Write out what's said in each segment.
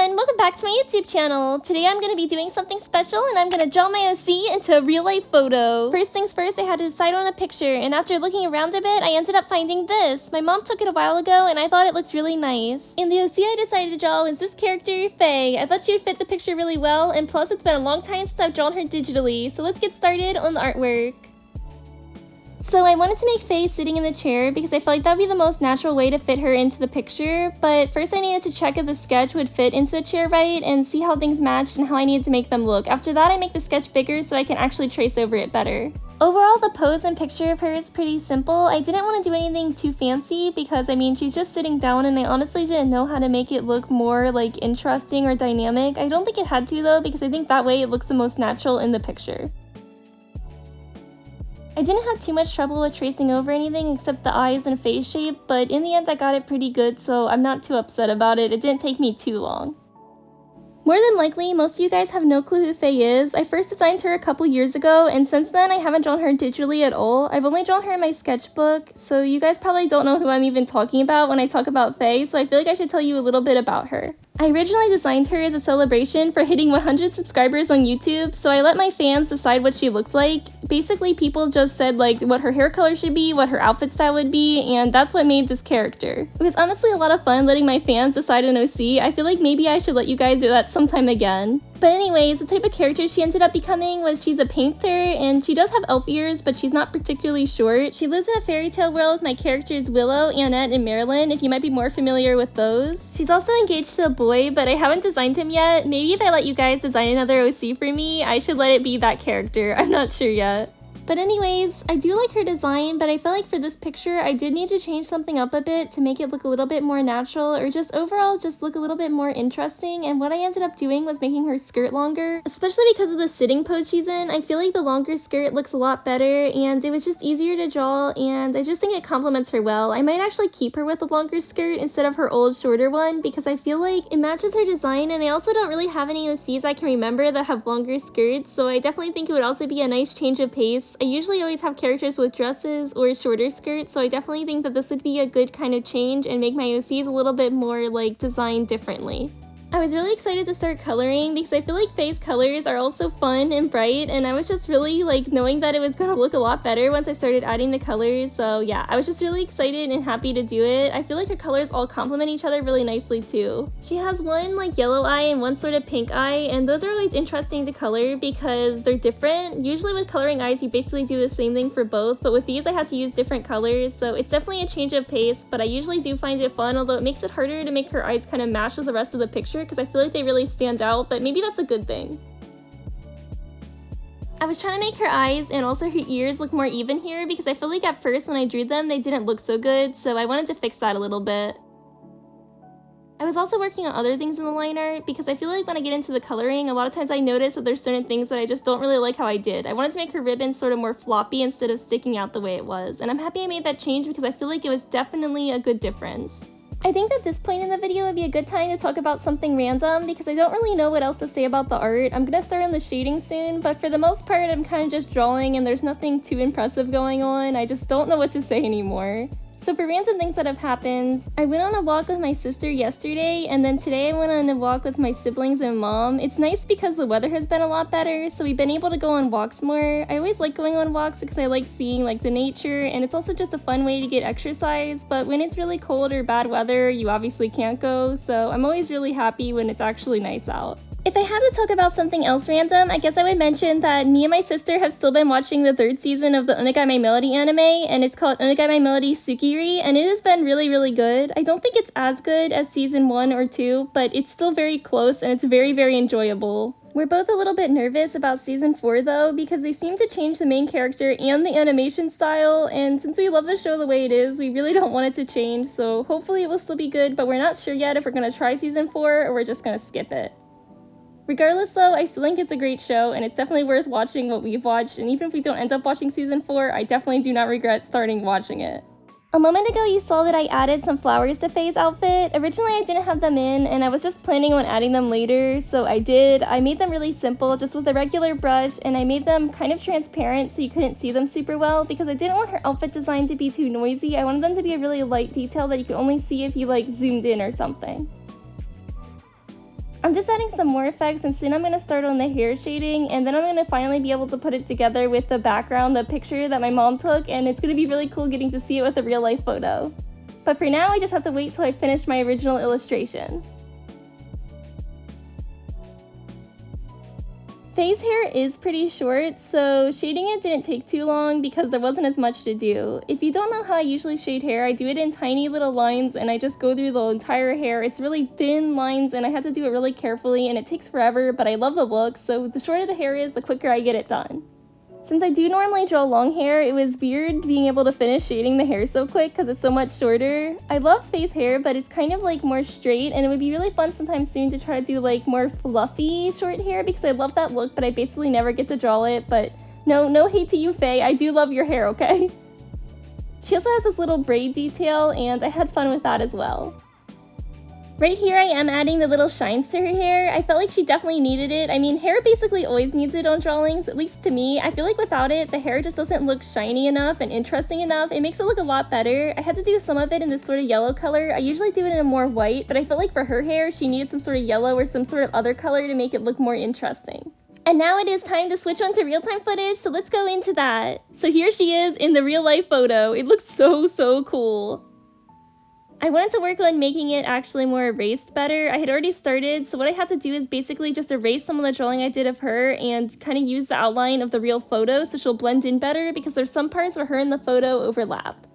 everyone, welcome back to my YouTube channel. Today I'm going to be doing something special and I'm going to draw my OC into a real life photo. First things first, I had to decide on a picture, and after looking around a bit, I ended up finding this. My mom took it a while ago and I thought it looks really nice. And the OC I decided to draw was this character, Faye. I thought she would fit the picture really well, and plus it's been a long time since I've drawn her digitally, so let's get started on the artwork. So I wanted to make Faye sitting in the chair because I felt like that would be the most natural way to fit her into the picture, but first I needed to check if the sketch would fit into the chair right and see how things matched and how I needed to make them look. After that, I make the sketch bigger so I can actually trace over it better. Overall, the pose and picture of her is pretty simple. I didn't want to do anything too fancy because, she's just sitting down and I honestly didn't know how to make it look more, interesting or dynamic. I don't think it had to though, because I think that way it looks the most natural in the picture. I didn't have too much trouble with tracing over anything except the eyes and face shape, but in the end I got it pretty good, so I'm not too upset about it. It didn't take me too long. More than likely, most of you guys have no clue who Faye is. I first designed her a couple years ago, and since then I haven't drawn her digitally at all. I've only drawn her in my sketchbook, so you guys probably don't know who I'm even talking about when I talk about Faye, so I feel like I should tell you a little bit about her. I originally designed her as a celebration for hitting 100 subscribers on YouTube, so I let my fans decide what she looked like. Basically, people just said what her hair color should be, what her outfit style would be, and that's what made this character. It was honestly a lot of fun letting my fans decide an OC. I feel like maybe I should let you guys do that sometime again. But anyways, the type of character she ended up becoming was she's a painter, and she does have elf ears, but she's not particularly short. She lives in a fairy tale world with my characters Willow, Annette, and Marilyn, if you might be more familiar with those. She's also engaged to a boy, but I haven't designed him yet. Maybe if I let you guys design another OC for me, I should let it be that character. I'm not sure yet. But anyways, I do like her design, but I feel like for this picture, I did need to change something up a bit to make it look a little bit more natural, or just overall just look a little bit more interesting, and what I ended up doing was making her skirt longer. Especially because of the sitting pose she's in, I feel like the longer skirt looks a lot better, and it was just easier to draw, and I just think it complements her well. I might actually keep her with a longer skirt instead of her old shorter one, because I feel like it matches her design, and I also don't really have any OCs I can remember that have longer skirts, so I definitely think it would also be a nice change of pace. I usually always have characters with dresses or shorter skirts, so I definitely think that this would be a good kind of change and make my OCs a little bit more designed differently. I was really excited to start coloring because I feel like Faye's colors are also fun and bright, and I was just really knowing that it was gonna look a lot better once I started adding the colors, so yeah, I was just really excited and happy to do it. I feel like her colors all complement each other really nicely too. She has one yellow eye and one sort of pink eye, and those are always interesting to color because they're different. Usually with coloring eyes you basically do the same thing for both, but with these I had to use different colors, so it's definitely a change of pace, but I usually do find it fun, although it makes it harder to make her eyes kind of match with the rest of the picture because I feel like they really stand out, but maybe that's a good thing. I was trying to make her eyes and also her ears look more even here because I feel like at first when I drew them they didn't look so good, so I wanted to fix that a little bit. I was also working on other things in the line art because I feel like when I get into the coloring, a lot of times I notice that there's certain things that I just don't really like how I did. I wanted to make her ribbon sort of more floppy instead of sticking out the way it was, and I'm happy I made that change because I feel like it was definitely a good difference. I think that this point in the video would be a good time to talk about something random because I don't really know what else to say about the art. I'm gonna start on the shading soon, but for the most part I'm kind of just drawing and there's nothing too impressive going on. I just don't know what to say anymore. So for random things that have happened, I went on a walk with my sister yesterday, and then today I went on a walk with my siblings and mom. It's nice because the weather has been a lot better, so we've been able to go on walks more. I always like going on walks because I like seeing the nature, and it's also just a fun way to get exercise, but when it's really cold or bad weather, you obviously can't go, so I'm always really happy when it's actually nice out. If I had to talk about something else random, I guess I would mention that me and my sister have still been watching the 3rd season of the Onegai My Melody anime, and it's called Onegai My Melody Tsukiri, and it has been really, really good. I don't think it's as good as season 1 or 2, but it's still very close and it's very, very enjoyable. We're both a little bit nervous about season 4 though, because they seem to change the main character and the animation style, and since we love the show the way it is, we really don't want it to change, so hopefully it will still be good, but we're not sure yet if we're gonna try season 4 or we're just gonna skip it. Regardless though, I still think it's a great show, and it's definitely worth watching what we've watched, and even if we don't end up watching season 4, I definitely do not regret starting watching it. A moment ago you saw that I added some flowers to Faye's outfit. Originally I didn't have them in, and I was just planning on adding them later, so I did. I made them really simple, just with a regular brush, and I made them kind of transparent so you couldn't see them super well, because I didn't want her outfit design to be too noisy. I wanted them to be a really light detail that you could only see if you zoomed in or something. I'm just adding some more effects, and soon I'm going to start on the hair shading, and then I'm going to finally be able to put it together with the background, the picture that my mom took, and it's going to be really cool getting to see it with a real life photo. But for now, I just have to wait till I finish my original illustration. Faye's hair is pretty short, so shading it didn't take too long because there wasn't as much to do. If you don't know how I usually shade hair, I do it in tiny little lines and I just go through the entire hair. It's really thin lines and I have to do it really carefully and it takes forever, but I love the look, so the shorter the hair is, the quicker I get it done. Since I do normally draw long hair, it was weird being able to finish shading the hair so quick because it's so much shorter. I love Faye's hair, but it's kind of like more straight, and it would be really fun sometime soon to try to do like more fluffy short hair because I love that look, but I basically never get to draw it. But no hate to you, Faye. I do love your hair, okay? She also has this little braid detail, and I had fun with that as well. Right here I am adding the little shines to her hair. I felt like she definitely needed it. I mean, hair basically always needs it on drawings, at least to me. I feel like without it, the hair just doesn't look shiny enough and interesting enough. It makes it look a lot better. I had to do some of it in this sort of yellow color. I usually do it in a more white, but I felt like for her hair, she needed some sort of yellow or some sort of other color to make it look more interesting. And now it is time to switch on to real-time footage, so let's go into that. So here she is in the real-life photo. It looks so cool. I wanted to work on making it actually more erased better. I had already started, so what I had to do is basically just erase some of the drawing I did of her and kind of use the outline of the real photo so she'll blend in better because there's some parts where her and the photo overlap.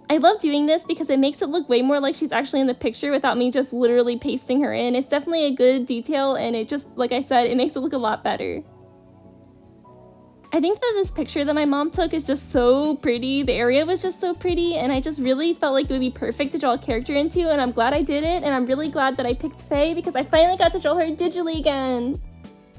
I love doing this because it makes it look way more like she's actually in the picture without me just literally pasting her in. It's definitely a good detail and it just, like I said, it makes it look a lot better. I think that this picture that my mom took is just so pretty. The area was just so pretty and I just really felt like it would be perfect to draw a character into, and I'm glad I did it, and I'm really glad that I picked Faye because I finally got to draw her digitally again.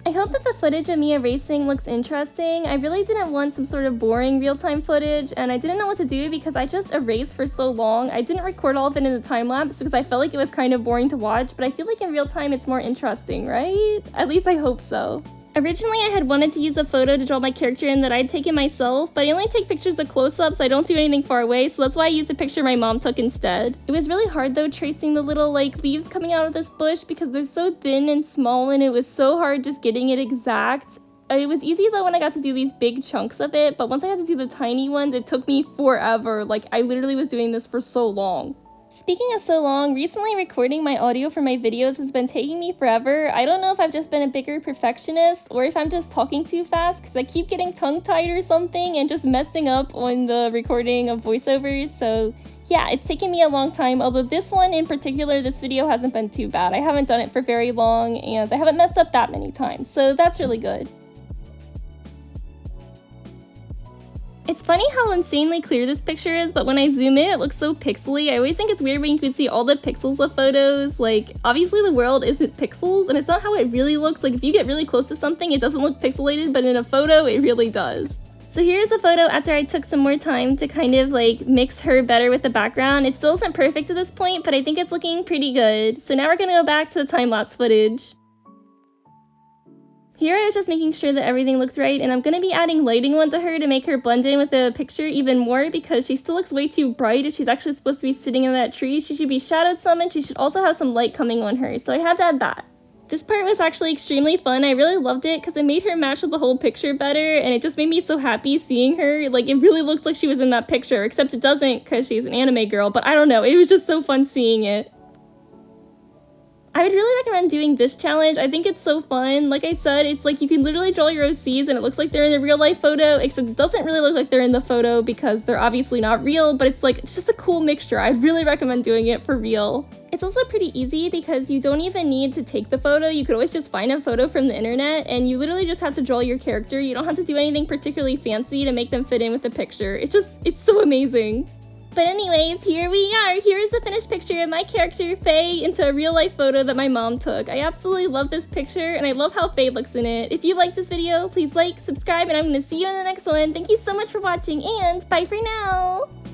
I hope that the footage of me erasing looks interesting. I really didn't want some sort of boring real-time footage, and I didn't know what to do because I just erased for so long. I didn't record all of it in the time-lapse because I felt like it was kind of boring to watch, but I feel like in real time it's more interesting, right? At least I hope so. Originally, I had wanted to use a photo to draw my character in that I'd taken myself, but I only take pictures of close-ups, I don't do anything far away, so that's why I used a picture my mom took instead. It was really hard though tracing the little leaves coming out of this bush because they're so thin and small, and it was so hard just getting it exact. It was easy though when I got to do these big chunks of it, but once I had to do the tiny ones, it took me forever. Like, I literally was doing this for so long. Speaking of so long, recently recording my audio for my videos has been taking me forever. I don't know if I've just been a bigger perfectionist or if I'm just talking too fast because I keep getting tongue-tied or something and just messing up on the recording of voiceovers. So yeah, it's taken me a long time, although this one in particular, this video hasn't been too bad. I haven't done it for very long and I haven't messed up that many times, so that's really good. It's funny how insanely clear this picture is, but when I zoom in, it looks so pixely. I always think it's weird when you can see all the pixels of photos. Like, obviously the world isn't pixels, and it's not how it really looks. Like, if you get really close to something, it doesn't look pixelated, but in a photo, it really does. So here's the photo after I took some more time to kind of mix her better with the background. It still isn't perfect at this point, but I think it's looking pretty good. So now we're gonna go back to the time-lapse footage. Here I was just making sure that everything looks right, and I'm going to be adding lighting onto her to make her blend in with the picture even more because she still looks way too bright. If she's actually supposed to be sitting in that tree, she should be shadowed some, and she should also have some light coming on her, so I had to add that. This part was actually extremely fun. I really loved it because it made her match with the whole picture better, and it just made me so happy seeing her. Like, it really looks like she was in that picture, except it doesn't because she's an anime girl, but I don't know, it was just so fun seeing it. I would really recommend doing this challenge. I think it's so fun. Like I said, it's like you can literally draw your OCs and it looks like they're in the real life photo, except it doesn't really look like they're in the photo because they're obviously not real, but it's just a cool mixture. I'd really recommend doing it for real. It's also pretty easy because you don't even need to take the photo. You could always just find a photo from the internet and you literally just have to draw your character. You don't have to do anything particularly fancy to make them fit in with the picture. It's so amazing. But anyways, here we are. Here's the finished picture of my character, Faye, into a real-life photo that my mom took. I absolutely love this picture, and I love how Faye looks in it. If you liked this video, please like, subscribe, and I'm going to see you in the next one. Thank you so much for watching, and bye for now!